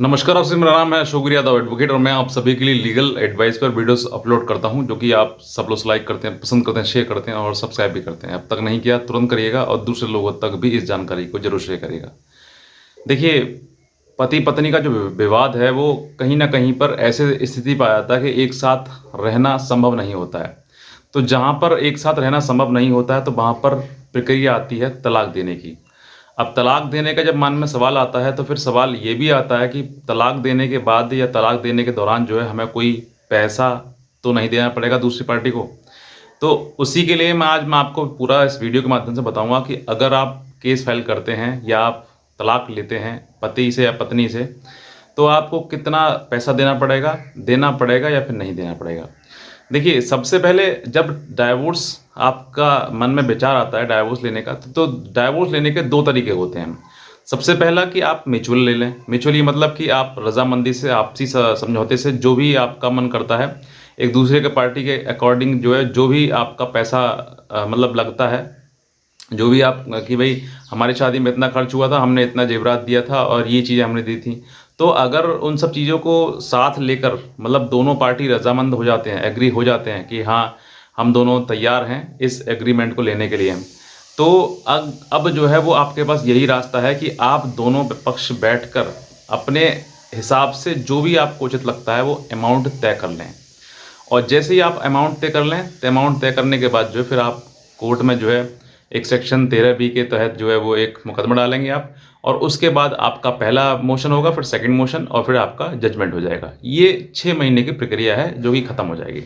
नमस्कार, आपसे मेरा नाम है अशोक यादव एडवोकेट और मैं आप सभी के लिए लीगल एडवाइस पर वीडियोस अपलोड करता हूं जो कि आप सब लोग लाइक करते हैं, पसंद करते हैं, शेयर करते हैं और सब्सक्राइब भी करते हैं। अब तक नहीं किया तुरंत करिएगा और दूसरे लोगों तक भी इस जानकारी को जरूर शेयर करिएगा। देखिए, पति पत्नी का जो विवाद है वो कहीं ना कहीं पर ऐसे स्थिति पर आ जाता है कि एक साथ रहना संभव नहीं होता है। तो जहाँ पर एक साथ रहना संभव नहीं होता है तो वहाँ पर प्रक्रिया आती है तलाक देने की। अब तलाक देने का जब मन में सवाल आता है तो फिर सवाल ये भी आता है कि तलाक देने के बाद या तलाक देने के दौरान जो है हमें कोई पैसा तो नहीं देना पड़ेगा दूसरी पार्टी को। तो उसी के लिए मैं आपको पूरा इस वीडियो के माध्यम से बताऊंगा कि अगर आप केस फाइल करते हैं या आप तलाक लेते हैं पति से या पत्नी से, तो आपको कितना पैसा देना पड़ेगा या फिर नहीं देना पड़ेगा। देखिए, सबसे पहले जब डाइवोर्स आपका मन में विचार आता है डाइवोर्स लेने का, तो डाइवोर्स लेने के 2 तरीके होते हैं। सबसे पहला कि आप म्यूचुअल ले लें। म्यूचुअल ये मतलब कि आप रज़ामंदी से, आपसी समझौते से जो भी आपका मन करता है, एक दूसरे के पार्टी के अकॉर्डिंग जो है, जो भी आपका पैसा मतलब लगता है, जो भी आप कि भाई हमारी शादी में इतना खर्च हुआ था, हमने इतना जेवरात दिया था और ये चीज़ें हमने दी थी। तो अगर उन सब चीज़ों को साथ लेकर मतलब दोनों पार्टी रजामंद हो जाते हैं, एग्री हो जाते हैं कि हाँ, हम दोनों तैयार हैं इस एग्रीमेंट को लेने के लिए, तो अब जो है वो आपके पास यही रास्ता है कि आप दोनों पक्ष बैठकर अपने हिसाब से जो भी आपको उचित लगता है वो अमाउंट तय कर लें। और जैसे ही आप अमाउंट तय कर लें, तो अमाउंट तय करने के बाद जो है फिर आप कोर्ट में जो है एक सेक्शन 13B के तहत जो है वो एक मुकदमा डालेंगे आप, और उसके बाद आपका पहला मोशन होगा, फिर सेकंड मोशन और फिर आपका जजमेंट हो जाएगा। ये 6 महीने की प्रक्रिया है जो कि ख़त्म हो जाएगी।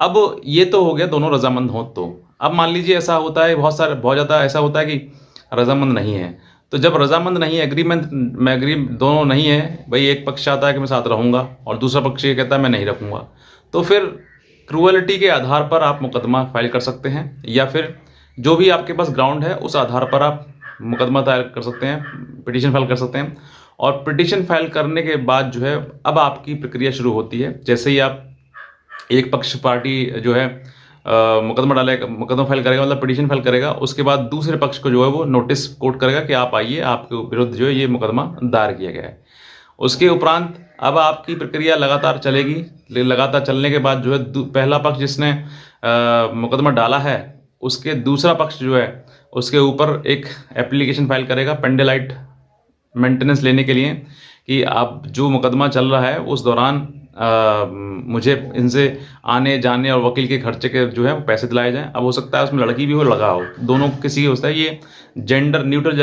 अब ये तो हो गया दोनों रजामंद हों तो। अब मान लीजिए ऐसा होता है, बहुत ज़्यादा ऐसा होता है कि रजामंद नहीं है। तो जब रजामंद नहीं है, एग्रीमेंट में एग्री दोनों नहीं है, भाई एक पक्ष चाहता है कि मैं साथ रहूँगा और दूसरा पक्ष ये कहता है मैं नहीं रखूँगा, तो फिर क्रूअलिटी के आधार पर आप मुकदमा फाइल कर सकते हैं, या फिर जो भी आपके पास ग्राउंड है उस आधार पर आप मुकदमा दायर कर सकते हैं, पिटीशन फाइल कर सकते हैं। और पिटीशन फाइल करने के बाद जो है अब आपकी प्रक्रिया शुरू होती है। जैसे ही आप एक पक्ष पार्टी जो है मुकदमा फाइल करेगा, मतलब पिटीशन फाइल करेगा, उसके बाद दूसरे पक्ष को जो है वो नोटिस कोर्ट करेगा कि आप आइए, आपके विरुद्ध जो है ये मुकदमा दायर किया गया है। उसके उपरांत अब आपकी प्रक्रिया लगातार चलेगी। लगातार चलने के बाद जो है पहला पक्ष जिसने मुकदमा डाला है, उसके दूसरा पक्ष जो है उसके ऊपर एक एप्लीकेशन फाइल करेगा पेंडेलाइट मेंटेनेंस लेने के लिए, कि आप जो मुकदमा चल रहा है उस दौरान मुझे इनसे आने जाने और वकील के खर्चे के जो है वो पैसे दिलाए जाएं। अब हो सकता है उसमें लड़की भी हो लड़का हो, दोनों किसी की होता है। ये न्यूट्रल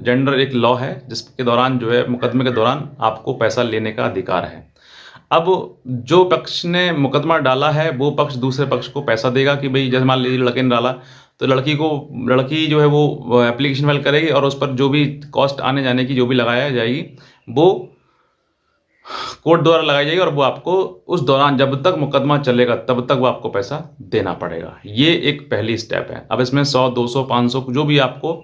जेंडर एक लॉ है जिसके दौरान जो है मुकदमे के दौरान आपको पैसा लेने का अधिकार है। अब जो पक्ष ने मुकदमा डाला है वो पक्ष दूसरे पक्ष को पैसा देगा कि भाई, जैसे मान लीजिए लड़के ने डाला, तो लड़की जो है वो एप्लीकेशन फाइल करेगी और उस पर जो भी कॉस्ट आने जाने की जो भी लगाया जाएगी वो कोर्ट द्वारा लगाई जाएगी, और वो आपको उस दौरान जब तक मुकदमा चलेगा तब तक वो आपको पैसा देना पड़ेगा। ये एक पहली स्टेप है। अब इसमें 100, 200, 500 जो भी आपको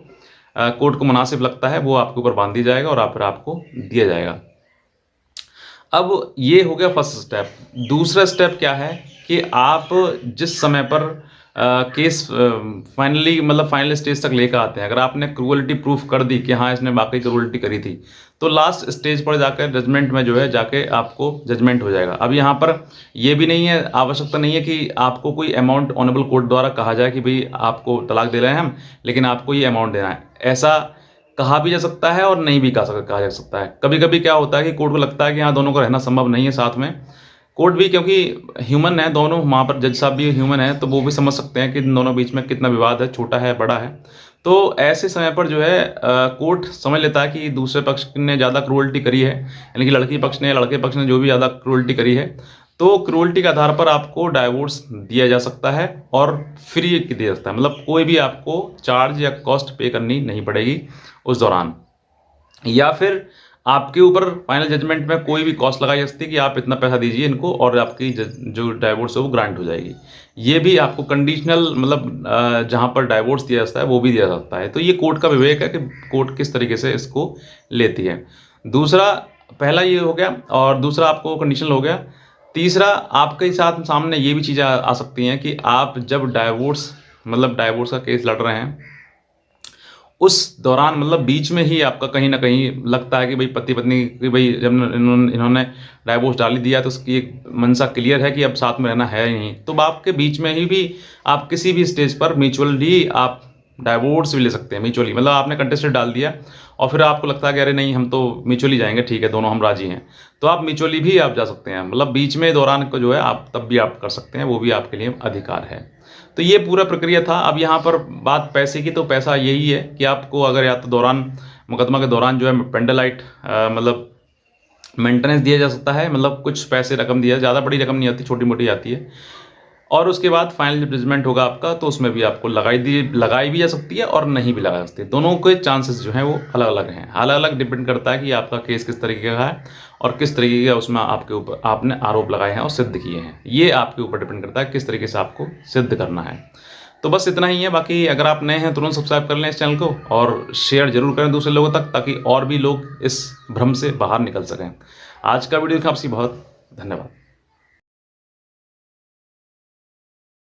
कोर्ट को मुनासिब लगता है वो आपके ऊपर बांध दिया जाएगा और फिर आपको दिया जाएगा। अब ये हो गया फर्स्ट स्टेप। दूसरा स्टेप क्या है कि आप जिस समय पर केस फाइनल स्टेज तक लेकर आते हैं, अगर आपने क्रूअलिटी प्रूफ कर दी कि हाँ इसने वाकई क्रूअलिटी करी थी, तो लास्ट स्टेज पर जाकर जजमेंट में जो है जाके आपको जजमेंट हो जाएगा। अब यहाँ पर ये भी नहीं है, आवश्यकता नहीं है कि आपको कोई अमाउंट ऑनरेबल कोर्ट द्वारा कहा जाए कि भाई आपको तलाक दे रहे हैं हम, लेकिन आपको ये अमाउंट देना है। ऐसा कहा भी जा सकता है और नहीं भी कहा जा सकता है। कभी कभी क्या होता है कि कोर्ट को लगता है कि हाँ दोनों को रहना संभव नहीं है साथ में। कोर्ट भी, क्योंकि ह्यूमन है दोनों, वहाँ पर जज साहब भी ह्यूमन है, तो वो भी समझ सकते हैं कि इन दोनों बीच में कितना विवाद है, छोटा है बड़ा है। तो ऐसे समय पर जो है कोर्ट समझ लेता है कि दूसरे पक्ष ने ज़्यादा क्रूअल्टी करी है, यानी कि लड़के पक्ष ने जो भी ज़्यादा क्रूअल्टी करी है, तो क्रूअल्टी के आधार पर आपको डाइवोर्स दिया जा सकता है और फ्री दिया जा सकता है। मतलब कोई भी आपको चार्ज या कॉस्ट पे करनी नहीं पड़ेगी उस दौरान, या फिर आपके ऊपर फाइनल जजमेंट में कोई भी कॉस्ट लगाई जा सकती है कि आप इतना पैसा दीजिए इनको और आपकी जो डाइवोर्स है वो ग्रांट हो जाएगी। ये भी आपको कंडीशनल, मतलब जहाँ पर डाइवोर्स दिया जाता है वो भी दिया जाता है। तो ये कोर्ट का विवेक है कि कोर्ट किस तरीके से इसको लेती है। दूसरा, पहला ये हो गया और दूसरा आपको कंडीशनल हो गया। तीसरा, आपके साथ सामने ये भी चीज़ें आ सकती हैं कि आप जब डाइवोर्स का केस लड़ रहे हैं, उस दौरान मतलब बीच में ही आपका कहीं न कहीं लगता है कि भई पति पत्नी कि भई जब इन्होंने डाइवोर्स डाल ही दिया तो उसकी एक मंशा क्लियर है कि अब साथ में रहना है ही नहीं। तो आपके बीच में ही भी आप किसी भी स्टेज पर म्यूचुअली आप डाइवोर्स भी ले सकते हैं म्यूचुअली, मतलब आपने कंटेस्टेड डाल दिया और फिर आपको लगता है कि अरे नहीं हम तो म्यूचुअली जाएँगे, ठीक है दोनों हम राज़ी हैं। तो आप म्यूचुअली भी आप जा सकते हैं, मतलब बीच में दौरान को जो है आप तब भी आप कर सकते हैं, वो भी आपके लिए अधिकार है। तो ये पूरा प्रक्रिया था। अब यहाँ पर बात पैसे की, तो पैसा यही है कि आपको अगर या तो दौरान मुकदमा के दौरान जो है पेंडलाइट मतलब मेंटेनेंस दिया जा सकता है, मतलब कुछ पैसे रकम दिया, ज़्यादा बड़ी रकम नहीं आती, छोटी-मोटी आती है। और उसके बाद फाइनल जब जजमेंट होगा आपका तो उसमें भी आपको लगाई भी जा सकती है और नहीं भी लगाई जा सकती है। दोनों के चांसेस जो हैं वो अलग-अलग हैं। अलग-अलग डिपेंड करता है कि आपका केस किस तरीके का है और किस तरीके का उसमें आपके ऊपर आपने आरोप लगाए हैं और सिद्ध किए हैं। ये आपके ऊपर डिपेंड करता है किस तरीके से आपको सिद्ध करना है। तो बस इतना ही है, बाकी अगर आप नए हैं तुरंत सब्सक्राइब कर लें इस चैनल को और शेयर ज़रूर करें दूसरे लोगों तक, ताकि और भी लोग इस भ्रम से बाहर निकल सकें। आज का वीडियो देखा, आपसे बहुत धन्यवाद।